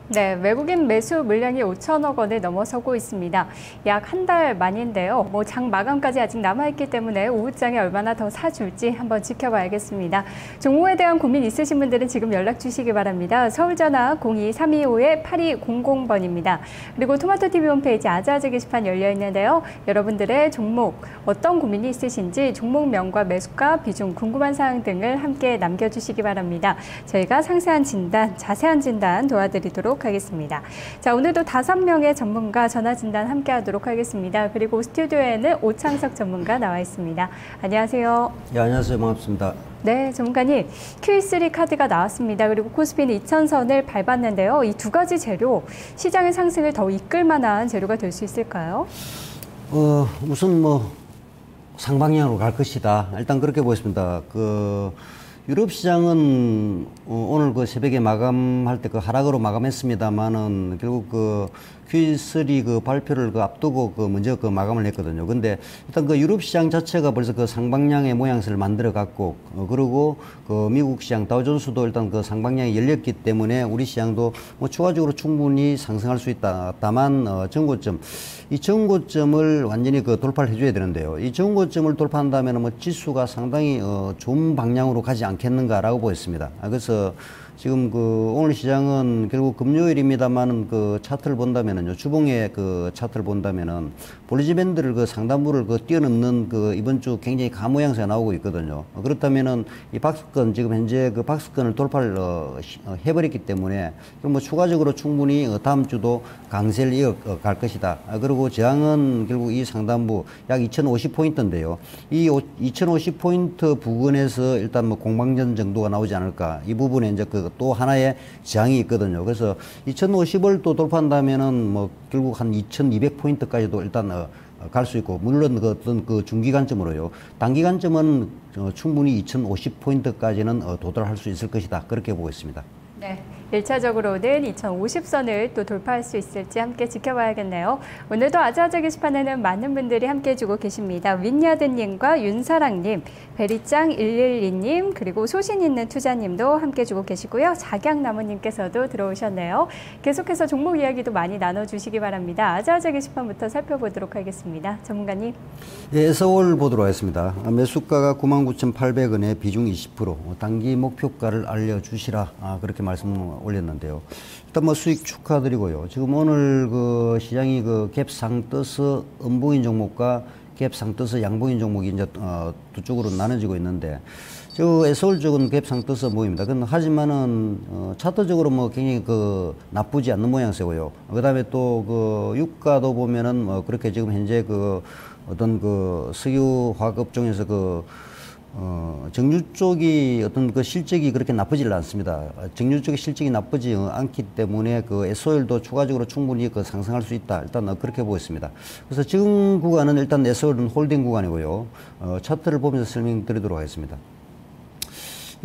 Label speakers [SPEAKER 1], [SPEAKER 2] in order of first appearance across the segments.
[SPEAKER 1] 네, 외국인 매수 물량이 5천억 원을 넘어서고 있습니다. 약 한 달 만인데요. 장 마감까지 아직 남아있기 때문에 오후장에 얼마나 더 사줄지 한번 지켜봐야겠습니다. 종목에 대한 고민 있으신 분들은 지금 연락 주시기 바랍니다. 서울전화 02-325-8200번입니다. 그리고 토마토TV 홈페이지 아자아자 게시판 열려 있는데요. 여러분들의 종목, 어떤 고민이 있으신지 종목명과 매수가, 비중, 궁금한 사항 등을 함께 남겨주시기 바랍니다. 저희가 상세한 진단, 자세한 진단 도와드리도록 하겠습니다. 자, 오늘도 5명의 전문가 전화 진단 함께 하도록 하겠습니다. 그리고 스튜디오에는 오창석 전문가 나와 있습니다. 안녕하세요.
[SPEAKER 2] 예, 안녕하세요. 반갑습니다.
[SPEAKER 1] 네, 전문가님. QE3 카드가 나왔습니다. 그리고 코스피는 2000선을 밟았는데요. 이 두 가지 재료, 시장의 상승을 더 이끌 만한 재료가 될 수 있을까요?
[SPEAKER 2] 우선 상방향으로 갈 것이다. 일단 그렇게 보겠습니다. 유럽 시장은 오늘 새벽에 마감할 때 하락으로 마감했습니다만은 결국 Q3 발표를 앞두고 먼저 마감을 했거든요. 근데 일단 유럽 시장 자체가 벌써 상방향의 모양새를 만들어 갔고, 그리고 미국 시장 다우존스도 일단 상방향이 열렸기 때문에 우리 시장도 추가적으로 충분히 상승할 수 있다. 다만 이 전고점을 완전히 돌파를 해줘야 되는데요. 이 전고점을 돌파한다면 지수가 상당히 좋은 방향으로 가지 않겠는가라고 보였습니다. 그래서 지금 오늘 시장은 결국 금요일입니다만은 차트를 본다면은요, 주봉의 차트를 본다면은 볼리지 밴드를 상단부를 뛰어넘는 이번 주 굉장히 가모양새가 나오고 있거든요. 그렇다면은 이 박스권, 지금 현재 박스권을 돌파를 해버렸기 때문에 추가적으로 충분히 다음 주도 강세를 이어갈 것이다. 그리고 저항은 결국 이 상단부 약 2050포인트인데요. 이 2050포인트 부근에서 일단 공방전 정도가 나오지 않을까. 이 부분에 이제 또 하나의 저항이 있거든요. 그래서 2050을 또 돌파한다면은 결국 한 2200포인트까지도 일단 갈 수 있고, 물론 어떤 중기관점으로요. 단기관점은 충분히 2050포인트까지는 도달할 수 있을 것이다. 그렇게 보고 있습니다.
[SPEAKER 1] 네. 1차적으로는 2050선을 또 돌파할 수 있을지 함께 지켜봐야겠네요. 오늘도 아자아자 게시판에는 많은 분들이 함께 해주고 계십니다. 윈야드님과 윤사랑님, 베리짱112님, 그리고 소신 있는 투자님도 함께 해주고 계시고요. 작양나무님께서도 들어오셨네요. 계속해서 종목 이야기도 많이 나눠주시기 바랍니다. 아자아자 게시판부터 살펴보도록 하겠습니다. 전문가님.
[SPEAKER 2] 예, 서울 보도록 하겠습니다. 매수가가 99,800원에 비중 20%, 단기 목표가를 알려주시라. 그렇게 말씀 올렸는데요. 일단 수익 축하드리고요. 지금 오늘 시장이 갭상 떠서 음봉인 종목과 갭상 떠서 양봉인 종목이 이제 두 쪽으로 나눠지고 있는데, 서울 쪽은 갭상 떠서 모입니다. 하지만은 차트적으로 굉장히 나쁘지 않는 모양새고요. 그다음에 또 유가도 보면은 그렇게 지금 현재 어떤 석유 화학 업종에서 정유 쪽이 어떤 실적이 그렇게 나쁘지 않습니다. 정유 쪽의 실적이 나쁘지 않기 때문에 SOL도 추가적으로 충분히 상승할 수 있다. 일단 그렇게 보고 있습니다. 그래서 지금 구간은 일단 SOL은 홀딩 구간이고요. 차트를 보면서 설명드리도록 하겠습니다.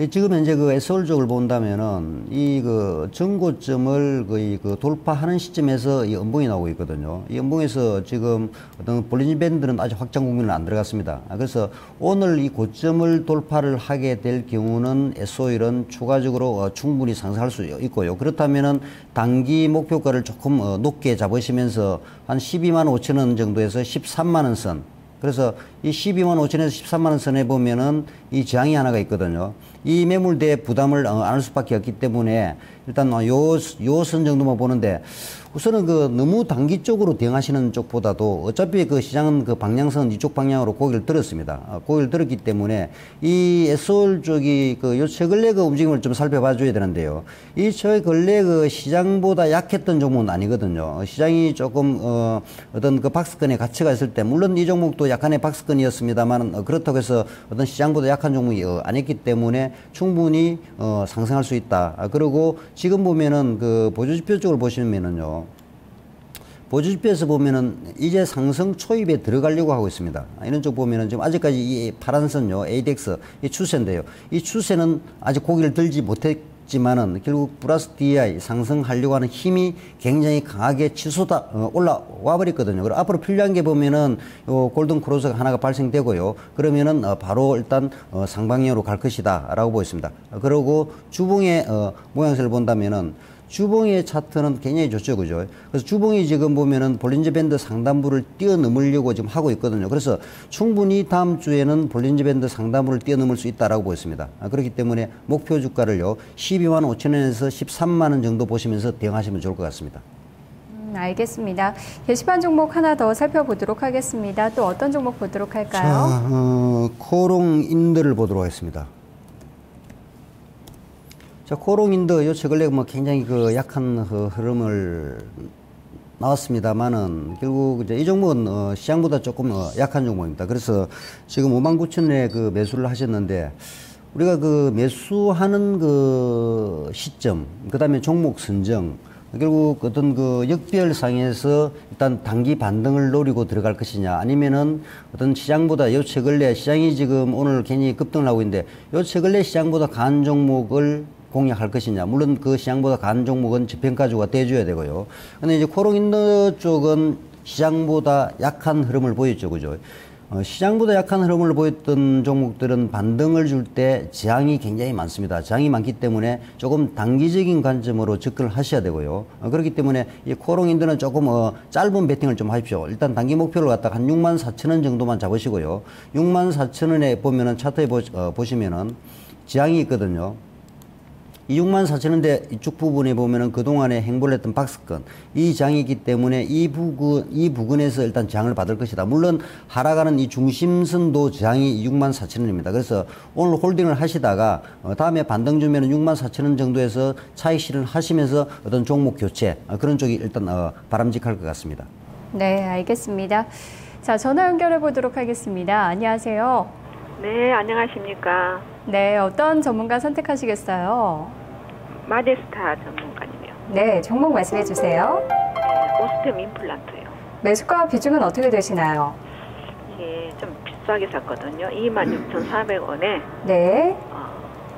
[SPEAKER 2] 지금 현재 SOL 쪽을 본다면은 이 전고점을 거의 돌파하는 시점에서 이 음봉이 나오고 있거든요. 이 음봉에서 지금 어떤 볼리지 밴드는 아직 확장 국면은 안 들어갔습니다. 그래서 오늘 이 고점을 돌파를 하게 될 경우는 SOL은 추가적으로 충분히 상승할 수 있고요. 그렇다면은 단기 목표가를 조금 높게 잡으시면서 한 12만 5천 원 정도에서 13만 원 선, 그래서 이 12만 5천에서 13만 원 선에 보면은 이 저항이 하나가 있거든요. 이 매물대에 부담을 안을 수밖에 없기 때문에 일단 요 선 정도만 보는데, 우선은 너무 단기 쪽으로 대응하시는 쪽보다도 어차피 시장은 방향선 이쪽 방향으로 고개를 들었습니다. 고개를 들었기 때문에 이 SOL 쪽이 요 최근래 움직임을 좀 살펴봐 줘야 되는데요. 이 최근래 시장보다 약했던 종목은 아니거든요. 시장이 조금 어떤 박스권의 가치가 있을 때, 물론 이 종목도 약간의 박스권이었습니다만 그렇다고 해서 어떤 시장보다 약한 종목이 아니기 때문에 충분히 상승할 수 있다. 그리고 지금 보면은 보조지표 쪽을 보시면은요, 보조지표에서 보면은 이제 상승 초입에 들어가려고 하고 있습니다. 이런 쪽 보면은 지금 아직까지 이 파란 선요, ADX, 이 추세인데요. 이 추세는 아직 고개를 들지 못했지만은 결국 플러스 DI 상승하려고 하는 힘이 굉장히 강하게 치솟아 올라와 버렸거든요. 그리고 앞으로 필요한 게 보면은 요 골든 크로스가 하나가 발생되고요. 그러면은 바로 일단 상방향으로 갈 것이다 라고 보였습니다. 그리고 주봉의 모양새를 본다면은 주봉의 차트는 굉장히 좋죠, 그죠? 그래서 주봉이 지금 보면은 볼린저 밴드 상단부를 뛰어넘으려고 지금 하고 있거든요. 그래서 충분히 다음 주에는 볼린저 밴드 상단부를 뛰어넘을 수 있다라고 보였습니다. 그렇기 때문에 목표 주가를요 12만 5천 원에서 13만 원 정도 보시면서 대응하시면 좋을 것 같습니다.
[SPEAKER 1] 알겠습니다. 게시판 종목 하나 더 살펴보도록 하겠습니다. 또 어떤 종목 보도록 할까요?
[SPEAKER 2] 자, 코롱인더를 보도록 하겠습니다. 자, 코롱인더 요 최근에 뭐 굉장히 그 약한 흐름을 나왔습니다만은 결국 이제 이 종목은 시장보다 조금 약한 종목입니다. 그래서 지금 59,000원에 그 매수를 하셨는데 우리가 그 매수하는 그 시점, 그 다음에 종목 선정, 결국 어떤 그 역별상에서 일단 단기 반등을 노리고 들어갈 것이냐, 아니면은 어떤 시장보다 요 최근에 시장이 지금 오늘 굉장히 급등을 하고 있는데 요 최근에 시장보다 강한 종목을 공략할 것이냐. 물론 그 시장보다 강한 종목은 지평가주가 떼줘야 되고요. 근데 이제 코롱인더 쪽은 시장보다 약한 흐름을 보였죠, 그죠? 시장보다 약한 흐름을 보였던 종목들은 반등을 줄 때 저항이 굉장히 많습니다. 저항이 많기 때문에 조금 단기적인 관점으로 접근을 하셔야 되고요. 그렇기 때문에 이 코롱인더는 조금 짧은 베팅을 좀 하십시오. 일단 단기 목표를 갖다가 한 64,000원 정도만 잡으시고요. 64,000원에 보면은 차트에 보시면은 저항이 있거든요. 이 64,000원대 이쪽 부분에 보면은 그동안에 행보를 했던 박스권, 이 장이 있기 때문에 이 부근에서 일단 저항을 받을 것이다. 물론 하락하는 이 중심선도 저항이 64,000원입니다. 그래서 오늘 홀딩을 하시다가 다음에 반등 주면은 64,000원 정도에서 차익 실현을 하시면서 어떤 종목 교체, 그런 쪽이 일단 바람직할 것 같습니다.
[SPEAKER 1] 네, 알겠습니다. 자, 전화 연결해 보도록 하겠습니다. 안녕하세요.
[SPEAKER 3] 네, 안녕하십니까.
[SPEAKER 1] 네, 어떤 전문가 선택하시겠어요?
[SPEAKER 3] 마데스타 전문가님이요.
[SPEAKER 1] 네, 종목 말씀해 주세요.
[SPEAKER 3] 네, 오스템 임플란트요.
[SPEAKER 1] 매수가 비중은 어떻게 되시나요?
[SPEAKER 3] 이게 좀 비싸게 샀거든요. 26,400원에
[SPEAKER 1] 네.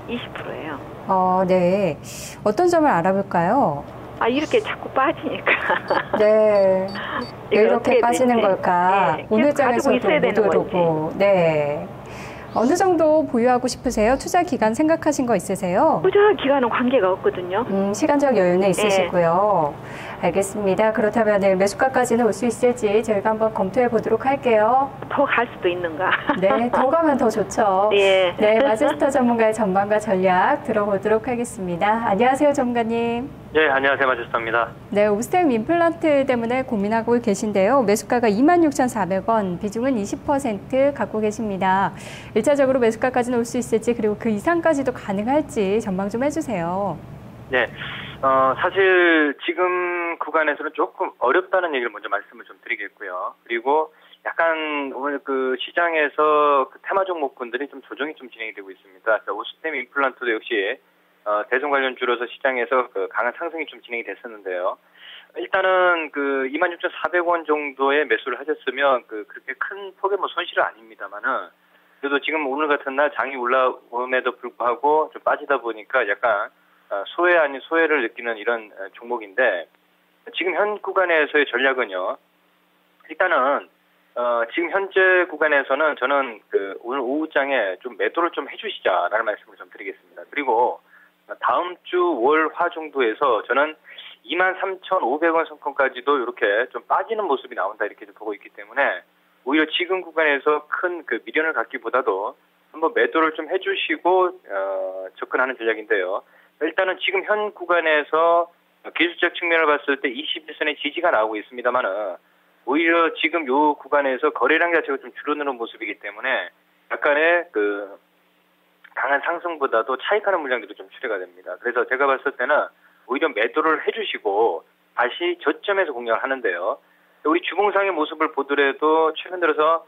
[SPEAKER 3] 20%예요.
[SPEAKER 1] 네. 어떤 점을 알아볼까요?
[SPEAKER 3] 이렇게 자꾸 빠지니까.
[SPEAKER 1] 네. 왜 이렇게 빠지는
[SPEAKER 3] 될지.
[SPEAKER 1] 걸까?
[SPEAKER 3] 네,
[SPEAKER 1] 오늘
[SPEAKER 3] 가지고
[SPEAKER 1] 장에서도
[SPEAKER 3] 있어야
[SPEAKER 1] 못
[SPEAKER 3] 되는
[SPEAKER 1] 오르고. 네. 어느 정도 보유하고 싶으세요? 투자 기간 생각하신 거 있으세요?
[SPEAKER 3] 투자 기간은 관계가 없거든요.
[SPEAKER 1] 시간적 여유는 있으시고요. 알겠습니다. 그렇다면 매수가까지는 올 수 있을지 저희가 한번 검토해 보도록 할게요.
[SPEAKER 3] 더 갈 수도 있는가?
[SPEAKER 1] 네, 더 가면 더 좋죠.
[SPEAKER 3] 예.
[SPEAKER 1] 네, 마제스타 전문가의 전망과 전략 들어보도록 하겠습니다. 안녕하세요, 전문가님.
[SPEAKER 4] 네, 안녕하세요. 마제스타입니다.
[SPEAKER 1] 네, 오스템 임플란트 때문에 고민하고 계신데요. 매수가가 26,400원, 비중은 20% 갖고 계십니다. 1차적으로 매수가까지는 올 수 있을지, 그리고 그 이상까지도 가능할지 전망 좀 해주세요.
[SPEAKER 4] 네, 사실 지금 구간에서는 조금 어렵다는 얘기를 먼저 말씀을 좀 드리겠고요. 그리고 약간 오늘 그 시장에서 그 테마 종목군들이 좀 조정이 좀 진행이 되고 있습니다. 오스템 임플란트도 역시 대선 관련주로서 시장에서 그 강한 상승이 좀 진행이 됐었는데요. 일단은 그 26,400원 정도의 매수를 하셨으면 그렇게 큰 폭의 뭐 손실은 아닙니다만은 그래도 지금 오늘 같은 날 장이 올라옴에도 불구하고 좀 빠지다 보니까 약간 소외 아닌 소외를 느끼는 이런 종목인데 지금 현 구간에서의 전략은요. 일단은 지금 현재 구간에서는 저는 그 오늘 오후장에 좀 매도를 좀 해주시자라는 말씀을 좀 드리겠습니다. 그리고 다음 주 월, 화 정도에서 저는 23,500원 선권까지도 이렇게 좀 빠지는 모습이 나온다 이렇게 보고 있기 때문에 오히려 지금 구간에서 큰 그 미련을 갖기보다도 한번 매도를 좀 해주시고 접근하는 전략인데요. 일단은 지금 현 구간에서 기술적 측면을 봤을 때 21선의 지지가 나오고 있습니다만은 오히려 지금 요 구간에서 거래량 자체가 좀 줄어드는 모습이기 때문에 약간의 그 강한 상승보다도 차익하는 물량들이 좀 출회가 됩니다. 그래서 제가 봤을 때는 오히려 매도를 해주시고 다시 저점에서 공략을 하는데요. 우리 주봉상의 모습을 보더라도 최근 들어서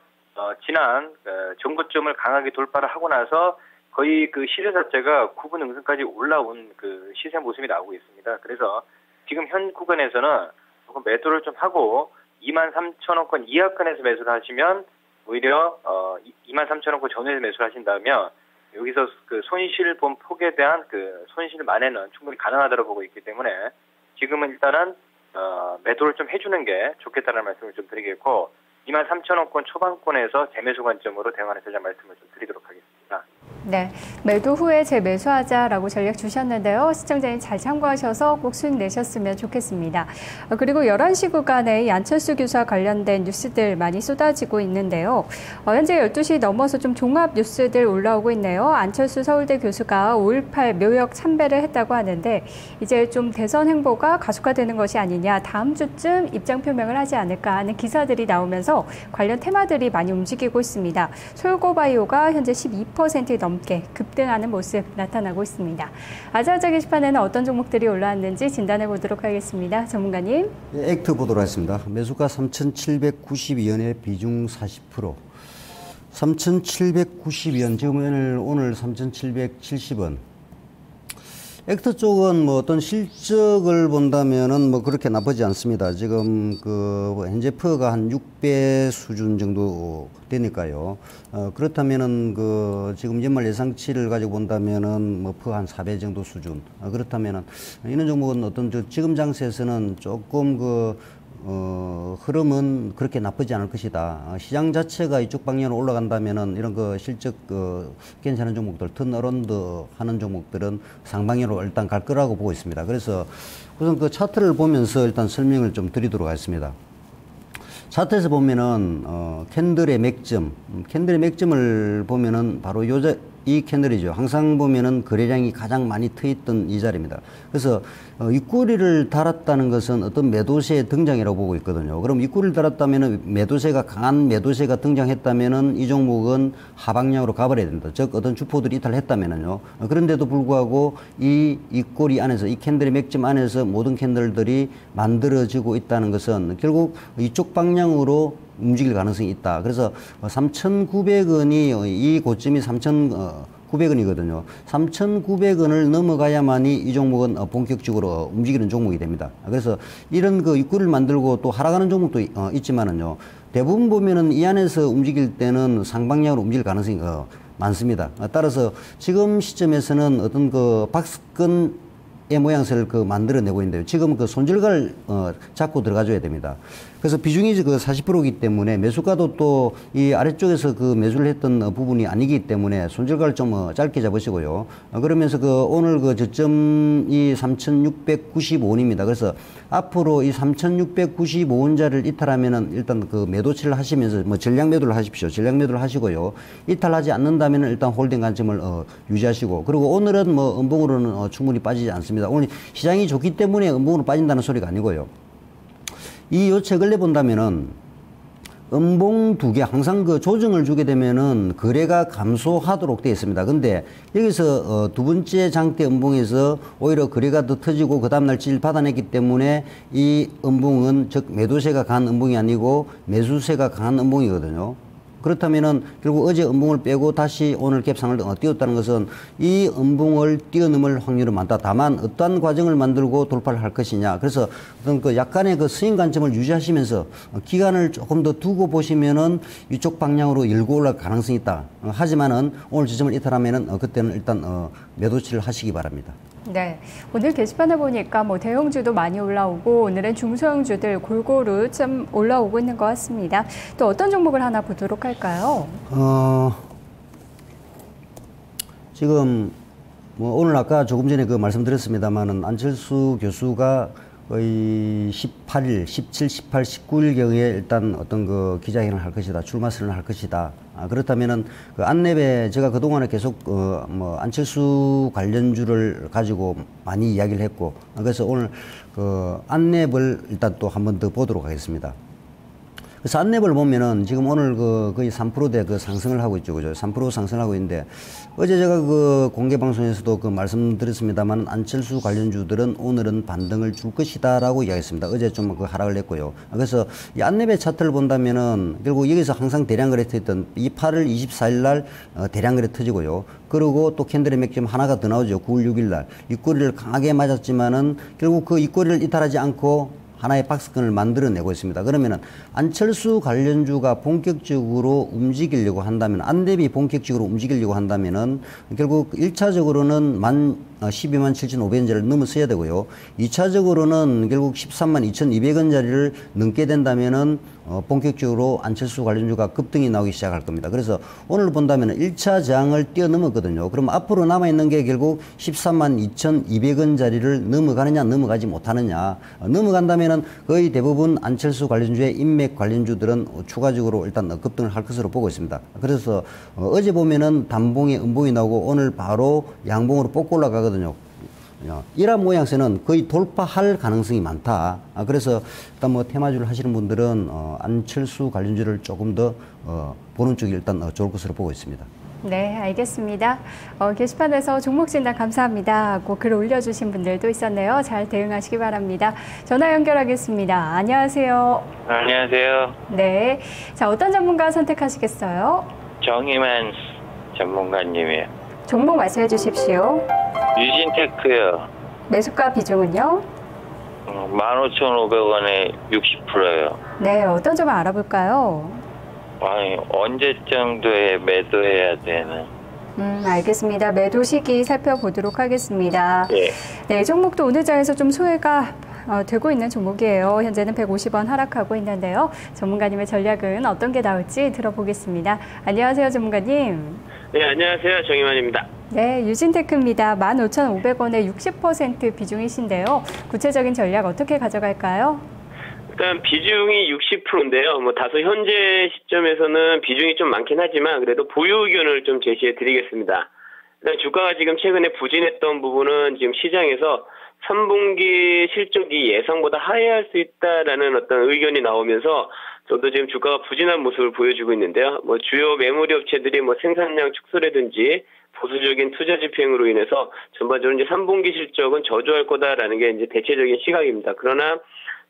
[SPEAKER 4] 지난 정고점을 강하게 돌파를 하고 나서 거의 그 시세 자체가 9분 응선까지 올라온 그 시세 모습이 나오고 있습니다. 그래서 지금 현 구간에서는 조금 매도를 좀 하고 23,000원권 이하권에서 매수를 하시면 오히려 23,000원권 전후에서 매수를 하신다면 여기서 그 손실 본 폭에 대한 그 손실 만회는 충분히 가능하다고 보고 있기 때문에 지금은 일단은 매도를 좀 해주는 게 좋겠다는 말씀을 좀 드리겠고 23,000원권 초반권에서 재매수 관점으로 대응하는 전략 말씀을 좀 드리도록 하겠습니다.
[SPEAKER 1] 네, 매도 후에 재매수하자라고 전략 주셨는데요. 시청자님 잘 참고하셔서 꼭 수익 내셨으면 좋겠습니다. 그리고 11시 구간에 이 안철수 교수와 관련된 뉴스들 많이 쏟아지고 있는데요. 현재 12시 넘어서 좀 종합 뉴스들 올라오고 있네요. 안철수 서울대 교수가 5.18 묘역 참배를 했다고 하는데 이제 좀 대선 행보가 가속화되는 것이 아니냐, 다음 주쯤 입장 표명을 하지 않을까 하는 기사들이 나오면서 관련 테마들이 많이 움직이고 있습니다. 솔고바이오가 현재 12% 넘게 급등하는 모습 나타나고 있습니다. 아자아자 게시판에는 어떤 종목들이 올라왔는지 진단해 보도록 하겠습니다. 전문가님.
[SPEAKER 2] 네, 액트 보도록 하겠습니다. 매수가 3,792원에 비중 40%. 3,792원, 지금 오늘 3,770원. 액트 쪽은 뭐 어떤 실적을 본다면은 뭐 그렇게 나쁘지 않습니다. 지금 현재 퍼가 한 6배 수준 정도 되니까요. 그렇다면은 지금 연말 예상치를 가지고 본다면은 뭐 퍼 한 4배 정도 수준. 그렇다면은 이런 종목은 어떤 지금 장세에서는 조금 흐름은 그렇게 나쁘지 않을 것이다. 시장 자체가 이쪽 방향으로 올라간다면은 이런 실적 괜찮은 종목들, 턴어라운드 하는 종목들은 상방향으로 일단 갈 거라고 보고 있습니다. 그래서 우선 차트를 보면서 일단 설명을 좀 드리도록 하겠습니다. 차트에서 보면은 캔들의 맥점을 보면은 바로 이 캔들이죠. 항상 보면은 거래량이 가장 많이 트였던 이 자리입니다. 그래서 윗꼬리를 달았다는 것은 어떤 매도세의 등장이라고 보고 있거든요. 그럼 윗꼬리를 달았다면은 강한 매도세가 등장했다면은 이 종목은 하방향으로 가버려야 된다. 즉 어떤 주포들이 이탈했다면은요. 그런데도 불구하고 이 윗꼬리 안에서, 이 캔들의 맥점 안에서 모든 캔들들이 만들어지고 있다는 것은 결국 이쪽 방향으로 움직일 가능성이 있다. 그래서 3,900원이 이 고점이 3,900원이거든요. 3,900원을 넘어가야만이 이 종목은 본격적으로 움직이는 종목이 됩니다. 그래서 이런 윗꼬리를 만들고 또 하락하는 종목도 있지만은요. 대부분 보면은 이 안에서 움직일 때는 상방향으로 움직일 가능성이 많습니다. 따라서 지금 시점에서는 어떤 박스권의 모양새를 만들어내고 있는데요. 지금 손절가를 잡고 들어가줘야 됩니다. 그래서 비중이 40%이기 때문에 매수가도 또 이 아래쪽에서 매수를 했던 부분이 아니기 때문에 손절가를 좀 짧게 잡으시고요. 그러면서 오늘 저점이 3,695원입니다. 그래서 앞으로 이 3,695원자를 이탈하면은 일단 매도치를 하시면서 전량 매도를 하십시오. 전량 매도를 하시고요. 이탈하지 않는다면은 일단 홀딩 관점을 유지하시고, 그리고 오늘은 음봉으로는 충분히 빠지지 않습니다. 오늘 시장이 좋기 때문에 음봉으로 빠진다는 소리가 아니고요. 요 책을 내본다면은 음봉 두 개, 항상 조정을 주게 되면은 거래가 감소하도록 되어 있습니다. 근데 여기서 두 번째 장대 음봉에서 오히려 거래가 더 터지고 그 다음날 지지를 받아냈기 때문에 이 음봉은 즉 매도세가 강한 음봉이 아니고 매수세가 강한 음봉이거든요. 그렇다면은 결국 어제 음봉을 빼고 다시 오늘 갭상을 띄웠다는 것은 이 음봉을 뛰어넘을 확률은 많다. 다만 어떠한 과정을 만들고 돌파를 할 것이냐. 그래서 어떤 약간의 스윙 관점을 유지하시면서 기간을 조금 더 두고 보시면은 이쪽 방향으로 열고 올라갈 가능성이 있다. 하지만은 오늘 지점을 이탈하면은 그때는 일단 매도치를 하시기 바랍니다.
[SPEAKER 1] 네, 오늘 게시판에 보니까 대형주도 많이 올라오고 오늘은 중소형주들 골고루 좀 올라오고 있는 것 같습니다. 또 어떤 종목을 하나 보도록 할까요?
[SPEAKER 2] 지금 오늘 아까 조금 전에 말씀드렸습니다만은 안철수 교수가 거의 17, 18, 19일경에 일단 어떤 기자회견을 할 것이다. 출마 선언을 할 것이다. 그렇다면은 안랩에 제가 그동안에 계속 안철수 관련주를 가지고 많이 이야기를 했고, 그래서 오늘 안랩을 일단 또 한 번 더 보도록 하겠습니다. 그래서 안랩을 보면은 지금 오늘 거의 3%대 상승을 하고 있죠. 그죠? 3% 상승을 하고 있는데, 어제 제가 공개 방송에서도 말씀드렸습니다만 안철수 관련주들은 오늘은 반등을 줄 것이다라고 이야기했습니다. 어제 좀 하락을 했고요. 그래서 이 안랩의 차트를 본다면은 결국 여기서 항상 대량 거래 터졌던 이 8월 24일 날 대량 거래 터지고요. 그리고 또 캔들의 맥점 하나가 더 나오죠. 9월 6일 날. 윗꼬리를 강하게 맞았지만은 결국 윗꼬리를 이탈하지 않고 하나의 박스권을 만들어내고 있습니다. 그러면은 안철수 관련주가 본격적으로 움직이려고 한다면, 안대비 본격적으로 움직이려고 한다면은 결국 1차적으로는 12만 7,500원짜리를 넘어서야 되고요. 2차적으로는 결국 13만 2,200원짜리를 넘게 된다면은 본격적으로 안철수 관련주가 급등이 나오기 시작할 겁니다. 그래서 오늘 본다면 1차 저항을 뛰어넘었거든요. 그럼 앞으로 남아있는 게 결국 13만 2,200원짜리를 넘어가느냐 넘어가지 못하느냐. 넘어간다면은 거의 대부분 안철수 관련주의 인맥 관련주들은 추가적으로 일단 급등을 할 것으로 보고 있습니다. 그래서 어제 보면은 단봉에 음봉이 나오고 오늘 바로 양봉으로 뽑고 올라가거든요. 이러한 모양새는 거의 돌파할 가능성이 많다. 그래서 일단 뭐 테마주를 하시는 분들은 안철수 관련주를 조금 더 보는 쪽이 일단 좋을 것으로 보고 있습니다.
[SPEAKER 1] 네, 알겠습니다. 게시판에서 종목 진단 감사합니다 하고 글 올려주신 분들도 있었네요. 잘 대응하시기 바랍니다. 전화 연결하겠습니다. 안녕하세요.
[SPEAKER 5] 안녕하세요.
[SPEAKER 1] 네, 자 어떤 전문가 선택하시겠어요?
[SPEAKER 5] 정의만 전문가님이에요.
[SPEAKER 1] 종목 말씀해 주십시오.
[SPEAKER 5] 유진테크요.
[SPEAKER 1] 매수가 비중은요?
[SPEAKER 5] 15,500원에 60%예요.
[SPEAKER 1] 네, 어떤 점을 알아볼까요?
[SPEAKER 5] 아니, 언제 정도에 매도해야 되는?
[SPEAKER 1] 알겠습니다. 매도 시기 살펴보도록 하겠습니다.
[SPEAKER 5] 예.
[SPEAKER 1] 네, 이 종목도 오늘 장에서 좀 소외가 되고 있는 종목이에요. 현재는 150원 하락하고 있는데요. 전문가님의 전략은 어떤 게 나올지 들어보겠습니다. 안녕하세요, 전문가님.
[SPEAKER 6] 네, 안녕하세요. 정의만입니다.
[SPEAKER 1] 네, 유진테크입니다. 15,500원에 60% 비중이신데요. 구체적인 전략 어떻게 가져갈까요?
[SPEAKER 6] 일단 비중이 60%인데요. 뭐 다소 현재 시점에서는 비중이 좀 많긴 하지만 그래도 보유 의견을 좀 제시해 드리겠습니다. 일단 주가가 지금 최근에 부진했던 부분은 지금 시장에서 3분기 실적이 예상보다 하회할 수 있다라는 어떤 의견이 나오면서 저도 지금 주가가 부진한 모습을 보여주고 있는데요. 뭐 주요 메모리 업체들이 뭐 생산량 축소라든지 보수적인 투자 집행으로 인해서 전반적으로 이제 3분기 실적은 저조할 거다라는 게 이제 대체적인 시각입니다. 그러나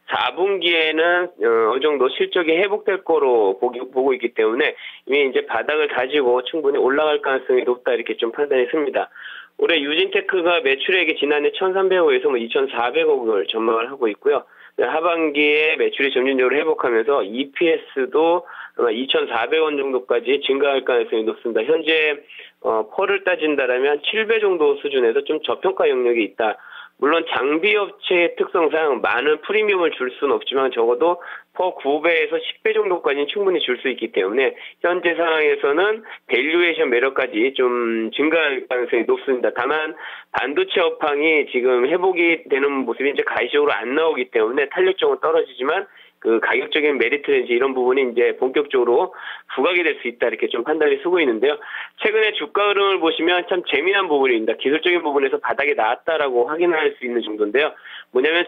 [SPEAKER 6] 4분기에는 어느 정도 실적이 회복될 거로 보고 있기 때문에 이미 이제 바닥을 다지고 충분히 올라갈 가능성이 높다 이렇게 좀 판단이 씁니다. 올해 유진테크가 매출액이 지난해 1,300억에서 2,400억을 전망을 하고 있고요. 하반기에 매출이 점진적으로 회복하면서 EPS도 2,400원 정도까지 증가할 가능성이 높습니다. 현재 펄을 따진다라면 7배 정도 수준에서 좀 저평가 영역이 있다. 물론 장비업체의 특성상 많은 프리미엄을 줄 수는 없지만 적어도 퍼 9배에서 10배 정도까지는 충분히 줄 수 있기 때문에 현재 상황에서는 밸류에이션 매력까지 좀 증가할 가능성이 높습니다. 다만 반도체 업황이 지금 회복이 되는 모습이 이제 가시적으로 안 나오기 때문에 탄력적으로 떨어지지만 그 가격적인 메리트인지 이런 부분이 이제 본격적으로 부각이 될 수 있다 이렇게 좀 판단이 쓰고 있는데요. 최근에 주가 흐름을 보시면 참 재미난 부분입니다. 기술적인 부분에서 바닥에 나왔다라고 확인할 수 있는 정도인데요. 뭐냐면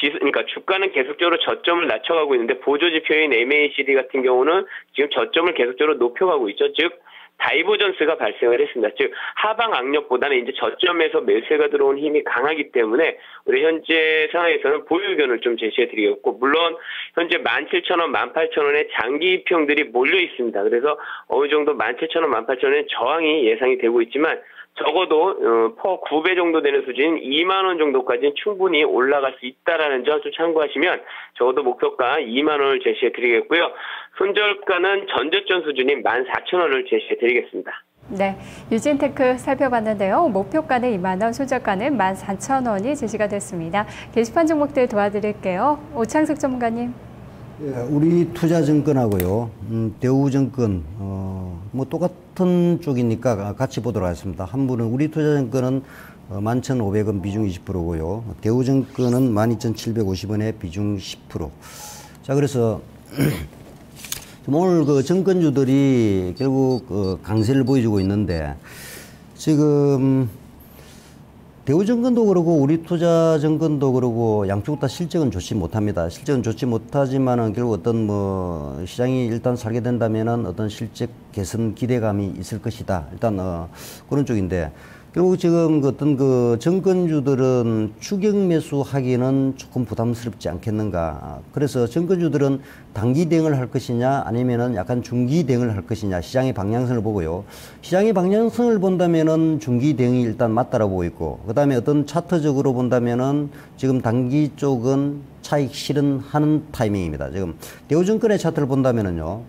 [SPEAKER 6] 그러니까 주가는 계속적으로 저점을 낮춰가고 있는데 보조지표인 MACD 같은 경우는 지금 저점을 계속적으로 높여가고 있죠. 즉 다이버전스가 발생을 했습니다. 즉 하방 악력보다는 이제 저점에서 매수가 들어온 힘이 강하기 때문에 우리 현재 상황에서는 보유 의견을 좀 제시해 드리겠고, 물론 현재 17,000원, 18,000원에 장기 입형들이 몰려 있습니다. 그래서 어느 정도 17,000원, 18,000원에 저항이 예상이 되고 있지만 적어도 퍼 9배 정도 되는 수준인 2만 원 정도까지는 충분히 올라갈 수 있다라는 점 좀 참고하시면 적어도 목표가 2만 원을 제시해 드리겠고요. 손절가는 전저점 수준인 14,000원을 제시해 드리겠습니다.
[SPEAKER 1] 네, 유진테크 살펴봤는데요. 목표가는 2만 원, 손절가는 14,000원이 제시가 됐습니다. 게시판 종목들 도와드릴게요. 오창석 전문가님.
[SPEAKER 2] 예, 우리 투자증권하고요, 대우증권, 뭐 똑같은 쪽이니까 같이 보도록 하겠습니다. 한 분은 우리 투자증권은 11,500원 비중 20%고요. 대우증권은 12,750원에 비중 10%. 자, 그래서 오늘 그 증권주들이 결국 강세를 보여주고 있는데 지금 대우증권도 그러고 우리 투자증권도 그러고 양쪽 다 실적은 좋지 못합니다. 실적은 좋지 못하지만은 결국 어떤 뭐 시장이 일단 살게 된다면은 어떤 실적 개선 기대감이 있을 것이다. 일단 그런 쪽인데 결국 지금 어떤 그 정권주들은 추격 매수하기는 조금 부담스럽지 않겠는가. 그래서 정권주들은 단기 대응을 할 것이냐 아니면은 약간 중기 대응을 할 것이냐 시장의 방향성을 보고요. 시장의 방향성을 본다면은 중기 대응이 일단 맞다라고 보고 있고, 그 다음에 어떤 차트적으로 본다면은 지금 단기 쪽은 차익 실현하는 타이밍입니다. 지금 대우증권의 차트를 본다면은요.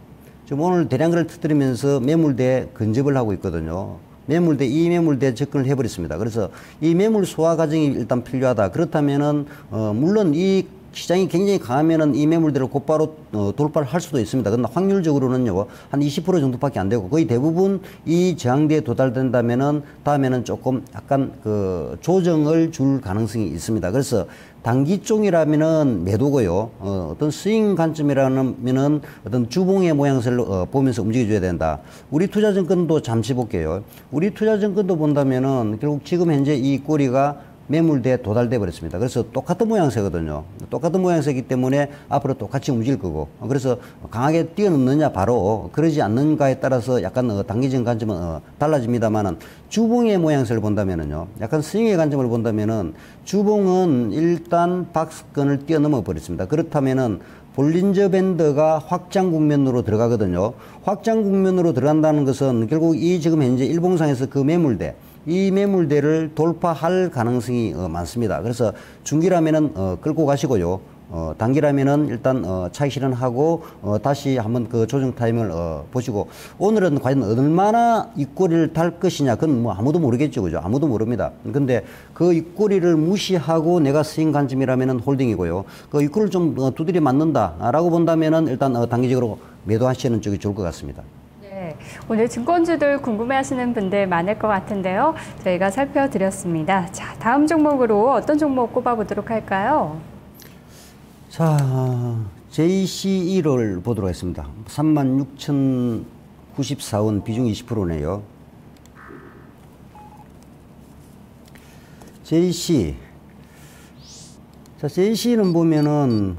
[SPEAKER 2] 지금 오늘 대량거래를 터뜨리면서 매물대 근접을 하고 있거든요. 이 매물대 접근을 해버렸습니다. 그래서 이 매물 소화 과정이 일단 필요하다. 그렇다면은, 물론 이 시장이 굉장히 강하면은 이 매물대를 곧바로 돌파를 할 수도 있습니다. 그러나 확률적으로는요, 한 20% 정도밖에 안 되고 거의 대부분 이 저항대에 도달된다면은 다음에는 조금 약간 그 조정을 줄 가능성이 있습니다. 그래서 단기 쪽이라면은 매도고요. 어떤 스윙 관점이라면은 어떤 주봉의 모양새를 보면서 움직여줘야 된다. 우리 투자증권도 잠시 볼게요. 우리 투자증권도 본다면은 결국 지금 현재 이 꼬리가 매물대에 도달돼 버렸습니다. 그래서 똑같은 모양새거든요. 똑같은 모양새이기 때문에 앞으로 똑같이 움직일 거고, 그래서 강하게 뛰어넘느냐 바로 그러지 않는가에 따라서 약간 단기적인 관점은 달라집니다만은, 주봉의 모양새를 본다면은요, 약간 스윙의 관점을 본다면은 주봉은 일단 박스권을 뛰어넘어 버렸습니다. 그렇다면은 볼린저 밴드가 확장 국면으로 들어가거든요. 확장 국면으로 들어간다는 것은 결국 이 지금 현재 일봉상에서 그 매물대, 이 매물대를 돌파할 가능성이 많습니다. 그래서 중기라면은 끌고 가시고요. 단기라면은 일단 차익 실현하고 다시 한번 그 조정 타임을 보시고, 오늘은 과연 얼마나 입꼬리를 달 것이냐, 그건 뭐 아무도 모르겠죠, 그죠? 아무도 모릅니다. 근데 그 입꼬리를 무시하고 내가 스윙 관점이라면은 홀딩이고요. 그 입꼬리를 좀 두드려 맞는다라고 본다면은 일단 단기적으로 매도하시는 쪽이 좋을 것 같습니다.
[SPEAKER 1] 네, 오늘 증권주들 궁금해하시는 분들 많을 것 같은데요. 저희가 살펴드렸습니다. 자, 다음 종목으로 어떤 종목 꼽아보도록 할까요?
[SPEAKER 2] 자, JCE를 보도록 하겠습니다. 36,094원 비중 20%네요. JC. 자, JC는 보면은,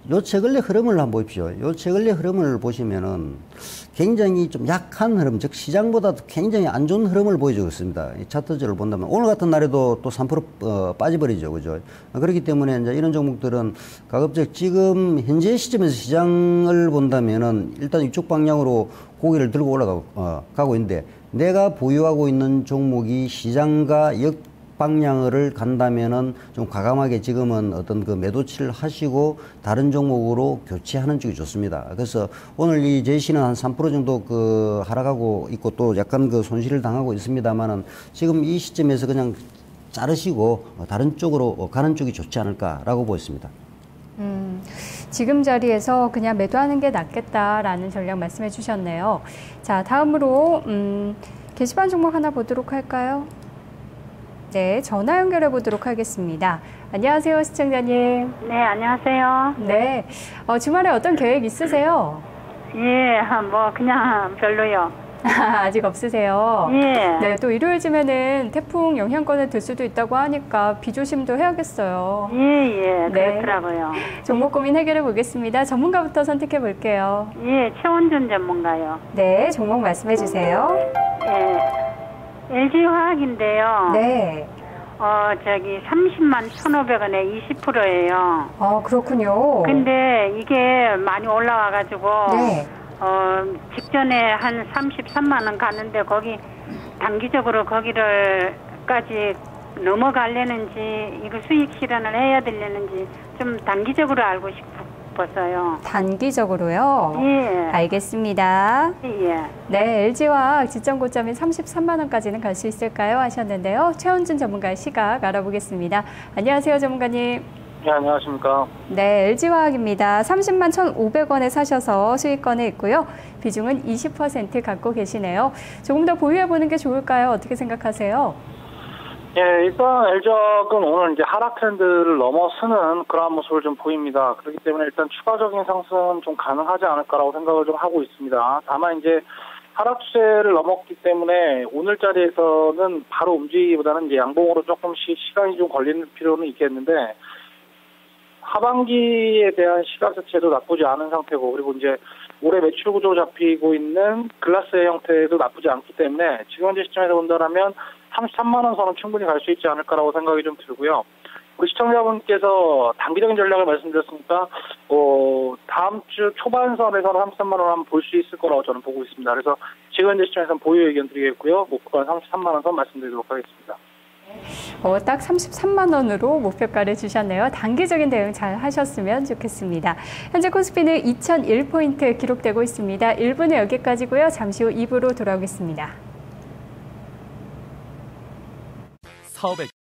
[SPEAKER 2] 요 최근의 흐름을 한번 보십시오. 요 최근의 흐름을 보시면은 굉장히 좀 약한 흐름, 즉 시장보다도 굉장히 안 좋은 흐름을 보여주고 있습니다. 이 차트를 본다면 오늘 같은 날에도 또 3% 빠져버리죠, 그죠? 그렇기 때문에 이제 이런 종목들은 가급적 지금 현재 시점에서 시장을 본다면은 일단 이쪽 방향으로 고개를 들고 올라가고 있는데, 내가 보유하고 있는 종목이 시장과 방향을 간다면은 좀 과감하게 지금은 어떤 그 매도치를 하시고 다른 종목으로 교체하는 쪽이 좋습니다. 그래서 오늘 이 JC는 한 3% 정도 그 하락하고 있고 또 약간 그 손실을 당하고 있습니다만은, 지금 이 시점에서 그냥 자르시고 다른 쪽으로 가는 쪽이 좋지 않을까라고 보였습니다.
[SPEAKER 1] 지금 자리에서 그냥 매도하는 게 낫겠다라는 전략 말씀해 주셨네요. 자, 다음으로 게시판 종목 하나 보도록 할까요? 네, 전화 연결해 보도록 하겠습니다. 안녕하세요, 시청자님.
[SPEAKER 7] 네, 안녕하세요.
[SPEAKER 1] 네, 주말에 어떤 계획 있으세요?
[SPEAKER 7] 예, 뭐 그냥 별로요.
[SPEAKER 1] 아직 없으세요?
[SPEAKER 7] 예.
[SPEAKER 1] 네, 또 일요일쯤에는 태풍 영향권에 들 수도 있다고 하니까 비조심도 해야겠어요.
[SPEAKER 7] 예,
[SPEAKER 1] 네.
[SPEAKER 7] 그렇더라고요.
[SPEAKER 1] 종목 고민 해결해 보겠습니다. 전문가부터 선택해 볼게요.
[SPEAKER 7] 예, 최원준 전문가요.
[SPEAKER 1] 네, 종목 말씀해 주세요.
[SPEAKER 7] 예, LG화학인데요.
[SPEAKER 1] 네.
[SPEAKER 7] 저기 30만 1,500원에 20%예요.
[SPEAKER 1] 그렇군요.
[SPEAKER 7] 근데 이게 많이 올라와가지고
[SPEAKER 1] 네.
[SPEAKER 7] 직전에 한 33만 원 갔는데 거기 단기적으로 거기를까지 넘어가려는지 이거 수익 실현을 해야 되려는지 좀 단기적으로 알고 싶었어요.
[SPEAKER 1] 단기적으로요?
[SPEAKER 7] 예.
[SPEAKER 1] 알겠습니다.
[SPEAKER 7] 예.
[SPEAKER 1] 네, LG화학 지점 고점이 33만 원까지는 갈 수 있을까요? 하셨는데요. 최원준 전문가의 시각 알아보겠습니다. 안녕하세요, 전문가님.
[SPEAKER 8] 네, 안녕하십니까.
[SPEAKER 1] 네, LG화학입니다. 30만 1,500원에 사셔서 수익권에 있고요. 비중은 20% 갖고 계시네요. 조금 더 보유해보는 게 좋을까요? 어떻게 생각하세요?
[SPEAKER 8] 예, 일단 LG화학은 오늘 이제 하락 트렌드를 넘어서는 그러한 모습을 좀 보입니다. 그렇기 때문에 일단 추가적인 상승은 좀 가능하지 않을까라고 생각을 좀 하고 있습니다. 다만 이제 하락 추세를 넘었기 때문에 오늘 자리에서는 바로 움직이기보다는 이제 양봉으로 조금씩 시간이 좀 걸리는 필요는 있겠는데, 하반기에 대한 시각 자체도 나쁘지 않은 상태고, 그리고 이제 올해 매출 구조 잡히고 있는 글라스의 형태도 나쁘지 않기 때문에 지금 현재 시점에서 본다면 33만 원 선은 충분히 갈 수 있지 않을까라고 생각이 좀 들고요. 우리 시청자분께서 단기적인 전략을 말씀드렸으니까 다음 주 초반선에서는 33만 원 한번 볼 수 있을 거라고 저는 보고 있습니다. 그래서 지금 현재 시점에서는 보유 의견 드리겠고요. 목표가 33만 원 선 말씀드리도록 하겠습니다.
[SPEAKER 1] 딱 33만 원으로 목표가를 주셨네요. 단기적인 대응 잘 하셨으면 좋겠습니다. 현재 코스피는 2001포인트 기록되고 있습니다. 1부는 여기까지고요. 잠시 후 2부로 돌아오겠습니다.
[SPEAKER 9] 사업의